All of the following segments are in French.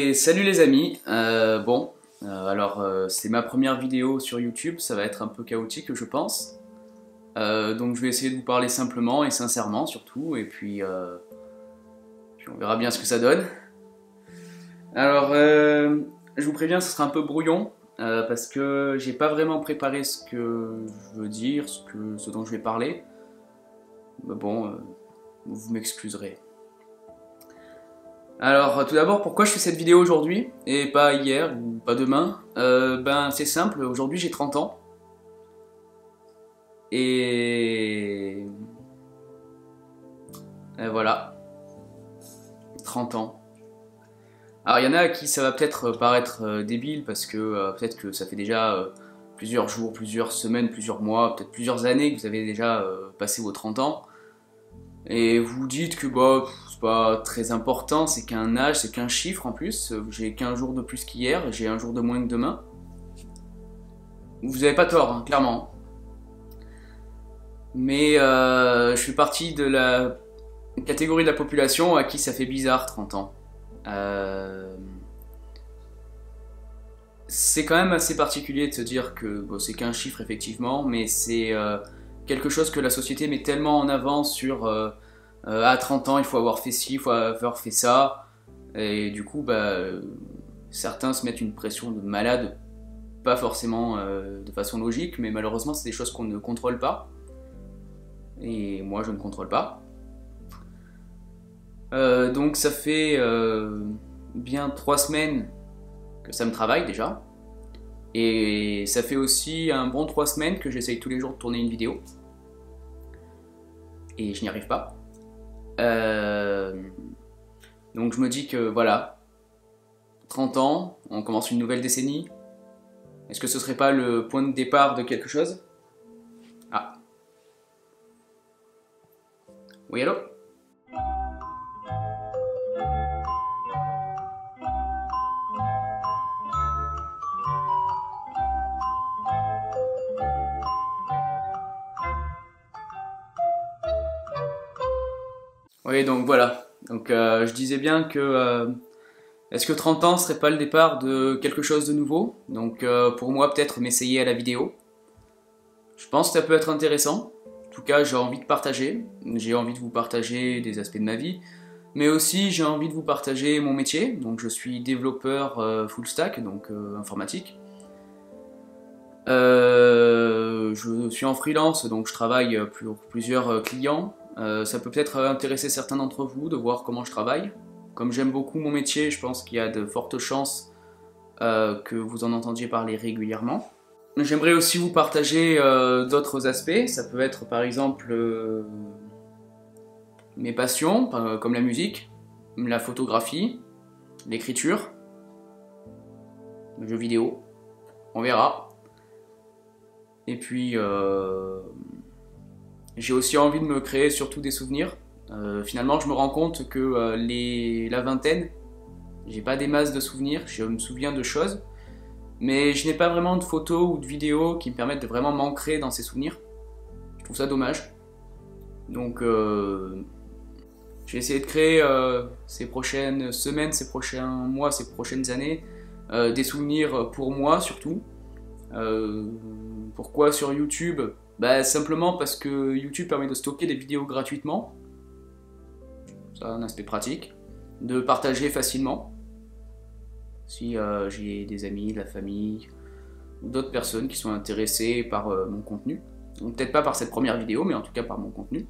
Et salut les amis, c'est ma première vidéo sur YouTube, ça va être un peu chaotique je pense. Donc je vais essayer de vous parler simplement et sincèrement surtout, et puis on verra bien ce que ça donne. Alors je vous préviens, ce sera un peu brouillon, parce que j'ai pas vraiment préparé ce que je veux dire, ce dont je vais parler. Mais bon, vous m'excuserez. Alors tout d'abord, pourquoi je fais cette vidéo aujourd'hui et pas hier ou pas demain? C'est simple, aujourd'hui j'ai 30 ans et voilà, 30 ans. Alors il y en a à qui ça va peut-être paraître débile parce que peut-être que ça fait déjà plusieurs jours, plusieurs semaines, plusieurs mois, peut-être plusieurs années que vous avez déjà passé vos 30 ans. Et vous dites que bah, c'est pas très important, c'est qu'un âge, c'est qu'un chiffre en plus. J'ai qu'un jour de plus qu'hier, j'ai un jour de moins que demain. Vous avez pas tort, hein, clairement. Mais je fais partie de la catégorie de la population à qui ça fait bizarre 30 ans. C'est quand même assez particulier de se dire que bon, c'est qu'un chiffre effectivement, mais c'est quelque chose que la société met tellement en avant sur à 30 ans il faut avoir fait ci, il faut avoir fait ça, et du coup certains se mettent une pression de malade, pas forcément de façon logique, mais malheureusement c'est des choses qu'on ne contrôle pas, et moi je ne contrôle pas. Donc ça fait bien 3 semaines que ça me travaille déjà, et ça fait aussi un bon 3 semaines que j'essaye tous les jours de tourner une vidéo, et je n'y arrive pas. Donc je me dis que voilà, 30 ans, on commence une nouvelle décennie. Est-ce que ce serait pas le point de départ de quelque chose? Ah. Oui, allô? Oui, donc voilà. Donc je disais bien que est-ce que 30 ans serait pas le départ de quelque chose de nouveau? Donc pour moi peut-être m'essayer à la vidéo. Je pense que ça peut être intéressant. En tout cas j'ai envie de partager. J'ai envie de vous partager des aspects de ma vie. Mais aussi j'ai envie de vous partager mon métier. Donc je suis développeur full stack, donc informatique. Je suis en freelance, donc je travaille pour plusieurs clients. Ça peut peut-être intéresser certains d'entre vous de voir comment je travaille. Comme j'aime beaucoup mon métier, je pense qu'il y a de fortes chances que vous en entendiez parler régulièrement. J'aimerais aussi vous partager d'autres aspects. Ça peut être par exemple mes passions, comme la musique, la photographie, l'écriture, le jeu vidéo. On verra. Et puis j'ai aussi envie de me créer surtout des souvenirs. Finalement, je me rends compte que la vingtaine, j'ai pas des masses de souvenirs, je me souviens de choses, mais je n'ai pas vraiment de photos ou de vidéos qui me permettent de vraiment m'ancrer dans ces souvenirs. Je trouve ça dommage. Donc, je vais essayer de créer ces prochaines semaines, ces prochains mois, ces prochaines années, des souvenirs pour moi surtout. Pourquoi sur YouTube? Simplement parce que YouTube permet de stocker des vidéos gratuitement. Ça a un aspect pratique. De partager facilement. Si j'ai des amis, de la famille, ou d'autres personnes qui sont intéressées par mon contenu. Donc peut-être pas par cette première vidéo, mais en tout cas par mon contenu.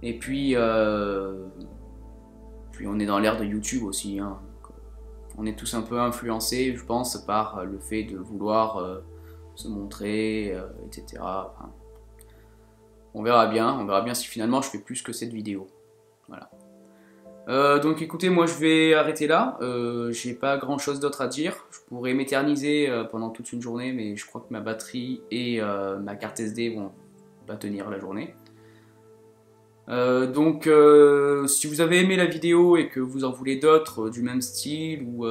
Et puis on est dans l'ère de YouTube aussi, hein. On est tous un peu influencés, je pense, par le fait de vouloir se montrer, etc. Enfin, on verra bien si finalement je fais plus que cette vidéo. Voilà. Donc écoutez, moi je vais arrêter là, j'ai pas grand chose d'autre à dire. Je pourrais m'éterniser pendant toute une journée, mais je crois que ma batterie et ma carte SD vont pas tenir la journée. Si vous avez aimé la vidéo et que vous en voulez d'autres du même style, ou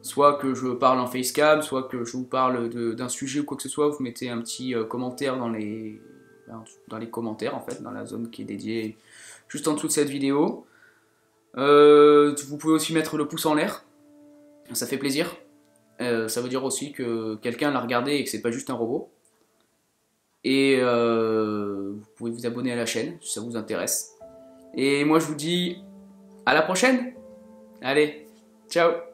soit que je parle en facecam, soit que je vous parle d'un sujet ou quoi que ce soit, vous mettez un petit commentaire dans les commentaires en fait, dans la zone qui est dédiée juste en dessous de cette vidéo. vous pouvez aussi mettre le pouce en l'air, ça fait plaisir. Ça veut dire aussi que quelqu'un l'a regardé et que c'est pas juste un robot. Et vous pouvez vous abonner à la chaîne si ça vous intéresse. Et moi je vous dis à la prochaine. Allez, ciao.